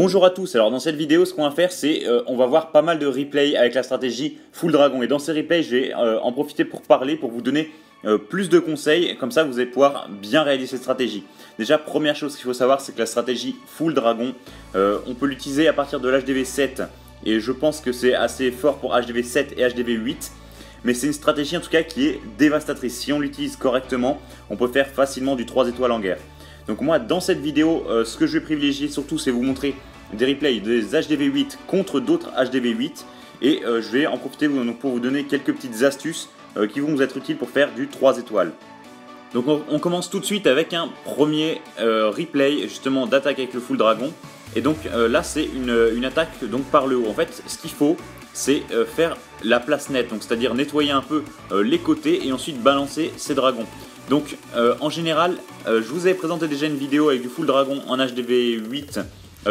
Bonjour à tous, alors dans cette vidéo ce qu'on va faire c'est on va voir pas mal de replays avec la stratégie Full Dragon et dans ces replays je vais en profiter pour parler, pour vous donner plus de conseils, comme ça vous allez pouvoir bien réaliser cette stratégie. Déjà première chose qu'il faut savoir c'est que la stratégie Full Dragon on peut l'utiliser à partir de l'HDV 7 et je pense que c'est assez fort pour HDV 7 et HDV 8. Mais c'est une stratégie en tout cas qui est dévastatrice. Si on l'utilise correctement, on peut faire facilement du 3 étoiles en guerre. Donc moi dans cette vidéo, ce que je vais privilégier surtout c'est vous montrer des replays des HDV 8 contre d'autres HDV 8. Et je vais en profiter pour vous donner quelques petites astuces qui vont vous être utiles pour faire du 3 étoiles. Donc on commence tout de suite avec un premier replay justement d'attaque avec le Full Dragon. Et donc là c'est une attaque donc par le haut. En fait ce qu'il faut c'est faire la place nette, donc c'est-à-dire nettoyer un peu les côtés et ensuite balancer ces dragons. Donc en général, je vous avais présenté déjà une vidéo avec du Full Dragon en HDV 8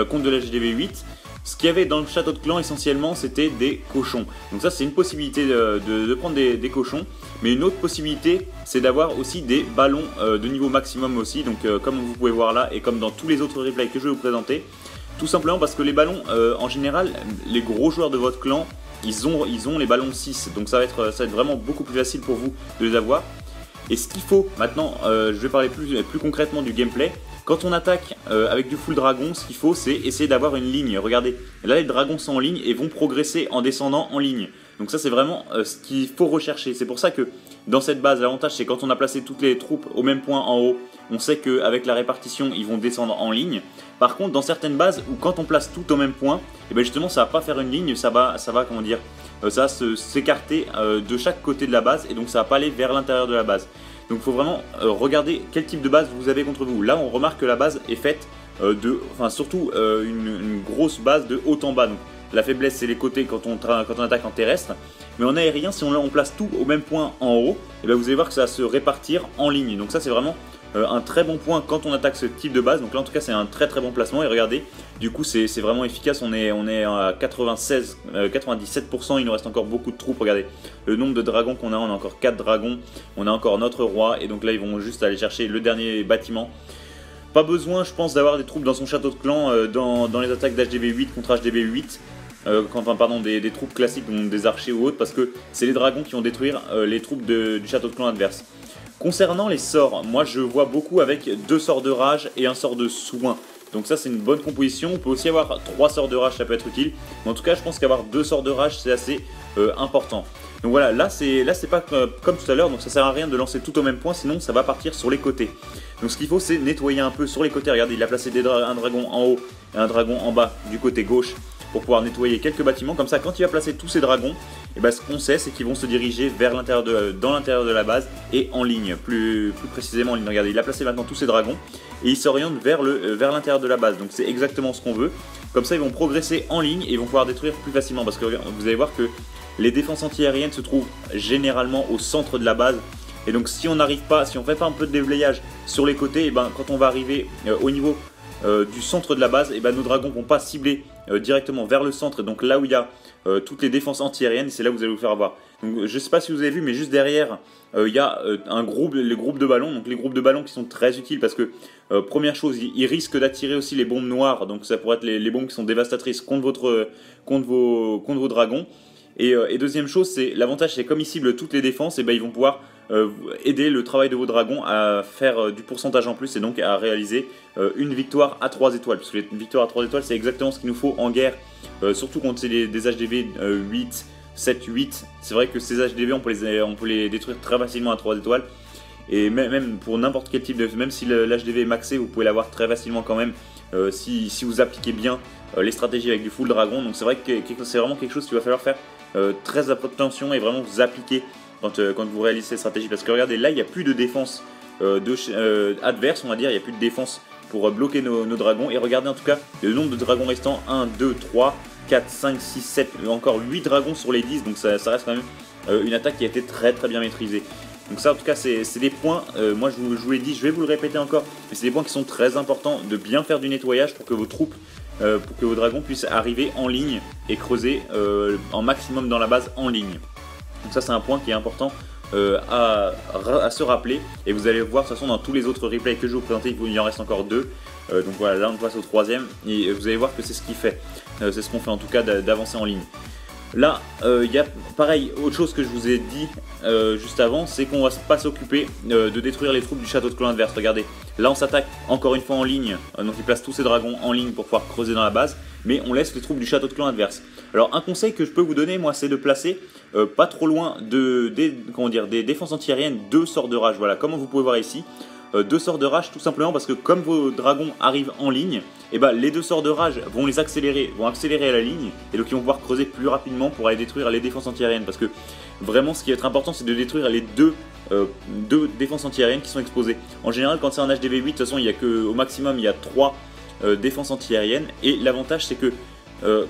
contre de l'HDV 8. Ce qu'il y avait dans le château de clan essentiellement c'était des cochons. Donc ça c'est une possibilité de prendre des cochons. Mais une autre possibilité c'est d'avoir aussi des ballons de niveau maximum aussi. Donc comme vous pouvez voir là et comme dans tous les autres replays que je vais vous présenter. Tout simplement parce que les ballons en général les gros joueurs de votre clan ils ont les ballons 6. Donc ça va être vraiment beaucoup plus facile pour vous de les avoir. Et ce qu'il faut maintenant, je vais parler plus concrètement du gameplay. Quand on attaque avec du Full Dragon, ce qu'il faut c'est essayer d'avoir une ligne. Regardez, là les dragons sont en ligne et vont progresser en descendant en ligne. Donc ça c'est vraiment ce qu'il faut rechercher. C'est pour ça que dans cette base, l'avantage c'est quand on a placé toutes les troupes au même point en haut, on sait qu'avec la répartition ils vont descendre en ligne. Par contre dans certaines bases où quand on place tout au même point, et bien justement ça va pas faire une ligne, ça va comment dire, ça va s'écarter de chaque côté de la base et donc ça va pas aller vers l'intérieur de la base. Donc il faut vraiment regarder quel type de base vous avez contre vous. Là on remarque que la base est faite surtout une grosse base de haut en bas. Donc la faiblesse c'est les côtés quand on attaque en terrestre. Mais en aérien si on place tout au même point en haut, et bien vous allez voir que ça va se répartir en ligne. Donc ça c'est vraiment un très bon point quand on attaque ce type de base. Donc là en tout cas c'est un très bon placement. Et regardez, du coup c'est vraiment efficace. On est à 97%, il nous reste encore beaucoup de troupes. Regardez le nombre de dragons qu'on a, on a encore 4 dragons. On a encore notre roi et donc là ils vont juste aller chercher le dernier bâtiment. Pas besoin je pense d'avoir des troupes dans son château de clan dans les attaques d'HDV 8 contre HDV 8. Des troupes classiques, donc des archers ou autres, parce que c'est les dragons qui vont détruire les troupes du château de clan adverse. Concernant les sorts, moi je vois beaucoup avec 2 sorts de rage et un sort de soin. Donc ça c'est une bonne composition. On peut aussi avoir 3 sorts de rage, ça peut être utile. Mais en tout cas je pense qu'avoir 2 sorts de rage c'est assez important. Donc voilà, là c'est pas comme tout à l'heure, donc ça sert à rien de lancer tout au même point, sinon ça va partir sur les côtés. Donc ce qu'il faut c'est nettoyer un peu sur les côtés. Regardez, il a placé un dragon en haut et un dragon en bas du côté gauche pour pouvoir nettoyer quelques bâtiments. Comme ça quand il va placer tous ces dragons, et ben, ce qu'on sait c'est qu'ils vont se diriger vers dans l'intérieur de la base et en ligne, plus précisément en ligne. Regardez, il a placé maintenant tous ces dragons et ils s'orientent vers l'intérieur de la base. Donc c'est exactement ce qu'on veut. Comme ça ils vont progresser en ligne et ils vont pouvoir détruire plus facilement, parce que vous allez voir que les défenses anti-aériennes se trouvent généralement au centre de la base. Et donc si on n'arrive pas, si on fait pas un peu de déblayage sur les côtés, et ben, quand on va arriver au niveau du centre de la base, et ben, nos dragons vont pas cibler directement vers le centre, et donc là où il y a toutes les défenses anti-aériennes, c'est là où vous allez vous faire avoir. Donc je sais pas si vous avez vu, mais juste derrière il y a les groupes de ballons. Donc les groupes de ballons qui sont très utiles parce que première chose, ils risquent d'attirer aussi les bombes noires. Donc ça pourrait être les bombes qui sont dévastatrices contre vos dragons. Et deuxième chose, c'est l'avantage, c'est comme ils ciblent toutes les défenses, et ben ils vont pouvoir aider le travail de vos dragons à faire du pourcentage en plus et donc à réaliser une victoire à 3 étoiles. Parce que les victoires à 3 étoiles, c'est exactement ce qu'il nous faut en guerre, surtout quand c'est des HDV 8, 7, 8. C'est vrai que ces HDV, on peut les détruire très facilement à 3 étoiles. Et même pour n'importe quel type de... Même si l'HDV est maxé, vous pouvez l'avoir très facilement quand même si vous appliquez bien les stratégies avec du Full Dragon. Donc c'est vrai que c'est vraiment quelque chose qu'il va falloir faire très attention et vraiment vous appliquer quand vous réalisez ces stratégies. Parce que regardez, là il n'y a plus de défense adverse, on va dire, il n'y a plus de défense pour bloquer nos dragons. Et regardez en tout cas le nombre de dragons restants, 1, 2, 3, 4, 5, 6, 7, encore 8 dragons sur les 10, donc ça reste quand même une attaque qui a été très bien maîtrisée. Donc ça en tout cas c'est des points, moi je vous l'ai dit, je vais vous le répéter encore, mais c'est des points qui sont très importants de bien faire du nettoyage pour que vos troupes, pour que vos dragons puissent arriver en ligne et creuser en maximum dans la base en ligne. Donc ça c'est un point qui est important à se rappeler. Et vous allez voir de toute façon dans tous les autres replays que je vais vous présenter, il en reste encore 2. Donc voilà, là on passe au 3e et vous allez voir que c'est ce qu'il fait. C'est ce qu'on fait en tout cas d'avancer en ligne. Là, il y a pareil, autre chose que je vous ai dit juste avant, c'est qu'on va pas s'occuper de détruire les troupes du château de clan adverse. Regardez, là on s'attaque encore une fois en ligne, donc il place tous ses dragons en ligne pour pouvoir creuser dans la base, mais on laisse les troupes du château de clan adverse. Alors un conseil que je peux vous donner, moi, c'est de placer pas trop loin des défenses antiaériennes 2 sorts de rage. Voilà, comme vous pouvez voir ici. 2 sorts de rage tout simplement parce que comme vos dragons arrivent en ligne, et les 2 sorts de rage vont accélérer à la ligne et donc ils vont pouvoir creuser plus rapidement pour aller détruire les défenses antiaériennes, parce que vraiment ce qui va être important c'est de détruire les deux défenses antiaériennes qui sont exposées. En général quand c'est un HDV 8 de toute façon il y a que, au maximum il y a 3 défenses antiaériennes, et l'avantage c'est que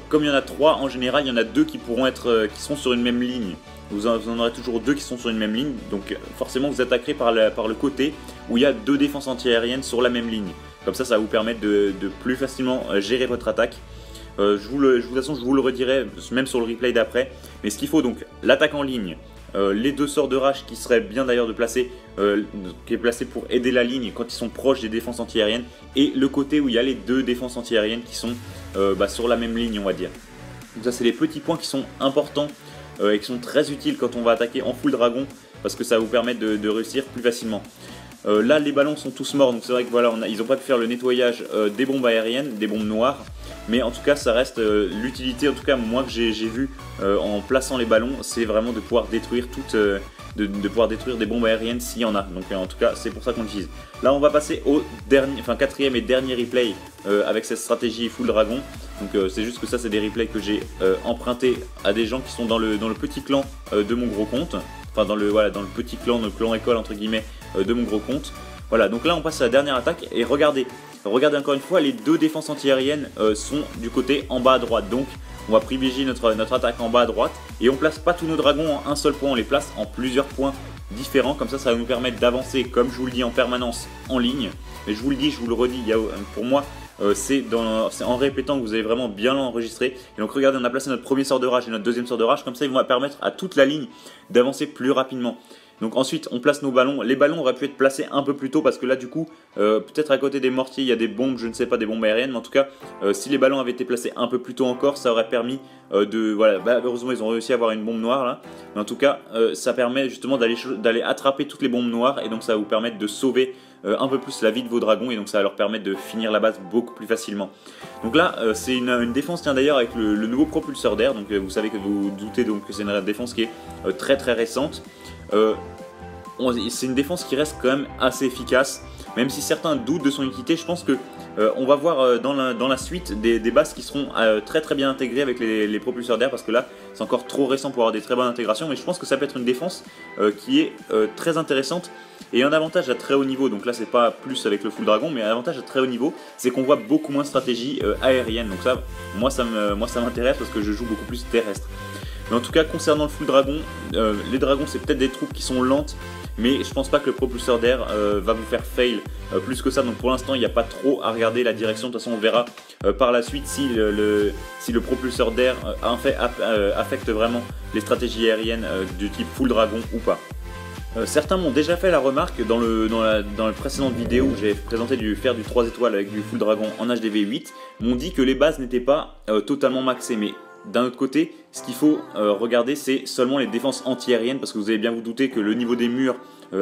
comme il y en a 3 en général il y en a 2 qui pourront être qui seront sur une même ligne. Vous en aurez toujours 2 qui sont sur une même ligne, donc forcément vous attaquerez par le côté où il y a 2 défenses antiaériennes sur la même ligne. Comme ça, ça va vous permettre de plus facilement gérer votre attaque. De toute façon, je vous le redirai même sur le replay d'après. Mais ce qu'il faut donc, l'attaque en ligne, les 2 sorts de rage qui seraient bien d'ailleurs de placer, qui est placé pour aider la ligne quand ils sont proches des défenses antiaériennes, et le côté où il y a les 2 défenses antiaériennes qui sont sur la même ligne, on va dire. Donc ça, c'est les petits points qui sont importants et qui sont très utiles quand on va attaquer en full dragon, parce que ça va vous permettre de réussir plus facilement. Là les ballons sont tous morts, donc c'est vrai que voilà, ils n'ont pas pu faire le nettoyage des bombes aériennes, des bombes noires, mais en tout cas ça reste l'utilité, en tout cas moi que j'ai vu en plaçant les ballons, c'est vraiment de pouvoir détruire de pouvoir détruire des bombes aériennes s'il y en a. Donc en tout cas c'est pour ça qu'on l'utilise. Là on va passer au quatrième et dernier replay avec cette stratégie full dragon. Donc c'est juste que ça c'est des replays que j'ai empruntés à des gens qui sont dans le petit clan de mon gros compte. Enfin dans le petit clan, le clan école entre guillemets de mon gros compte. Voilà, donc là on passe à la dernière attaque et regardez encore une fois, les 2 défenses antiaériennes sont du côté en bas à droite. Donc on va privilégier notre attaque en bas à droite et on place pas tous nos dragons en un seul point, on les place en plusieurs points différents. Comme ça, ça va nous permettre d'avancer, comme je vous le dis, en permanence en ligne. Mais je vous le dis, je vous le redis, pour moi c'est en répétant que vous allez vraiment bien l'enregistrer. Et donc regardez, on a placé notre premier sort de rage et notre deuxième sort de rage, comme ça ils vont permettre à toute la ligne d'avancer plus rapidement. Donc ensuite on place nos ballons, les ballons auraient pu être placés un peu plus tôt parce que là du coup peut-être à côté des mortiers il y a des bombes, je ne sais pas, des bombes aériennes, mais en tout cas si les ballons avaient été placés un peu plus tôt encore, ça aurait permis heureusement ils ont réussi à avoir une bombe noire là, mais en tout cas ça permet justement d'aller attraper toutes les bombes noires, et donc ça va vous permettre de sauver un peu plus la vie de vos dragons, et donc ça va leur permettre de finir la base beaucoup plus facilement. Donc là c'est une défense, tiens d'ailleurs, avec le nouveau propulseur d'air, donc vous savez que vous doutez donc que c'est une défense qui est très très récente. C'est une défense qui reste quand même assez efficace, même si certains doutent de son utilité. Je pense que on va voir dans la suite des bases qui seront très très bien intégrées avec les propulseurs d'air, parce que là c'est encore trop récent pour avoir des très bonnes intégrations, mais je pense que ça peut être une défense qui est très intéressante. Et un avantage à très haut niveau, donc là c'est pas plus avec le full dragon, mais un avantage à très haut niveau, c'est qu'on voit beaucoup moins de stratégie aérienne. Donc ça, moi ça m'intéresse parce que je joue beaucoup plus terrestre. Mais en tout cas concernant le full dragon, les dragons c'est peut-être des troupes qui sont lentes, mais je pense pas que le propulseur d'air va vous faire fail plus que ça. Donc pour l'instant il n'y a pas trop à regarder la direction. De toute façon on verra par la suite si le propulseur d'air affecte vraiment les stratégies aériennes du type full dragon ou pas. Certains m'ont déjà fait la remarque dans la précédente vidéo où j'ai présenté faire du 3 étoiles avec du full dragon en HDV 8, m'ont dit que les bases n'étaient pas totalement maxées, mais d'un autre côté, ce qu'il faut regarder, c'est seulement les défenses anti-aériennes, parce que vous allez bien vous douter que le niveau des murs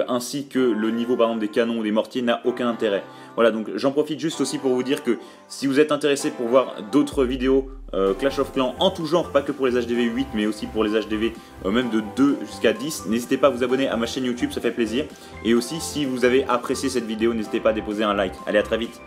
ainsi que le niveau par exemple des canons ou des mortiers n'a aucun intérêt. Voilà, donc j'en profite juste aussi pour vous dire que si vous êtes intéressé pour voir d'autres vidéos Clash of Clans en tout genre, pas que pour les HDV 8 mais aussi pour les HDV même de 2 jusqu'à 10, n'hésitez pas à vous abonner à ma chaîne YouTube, ça fait plaisir. Et aussi si vous avez apprécié cette vidéo, n'hésitez pas à déposer un like. Allez, à très vite.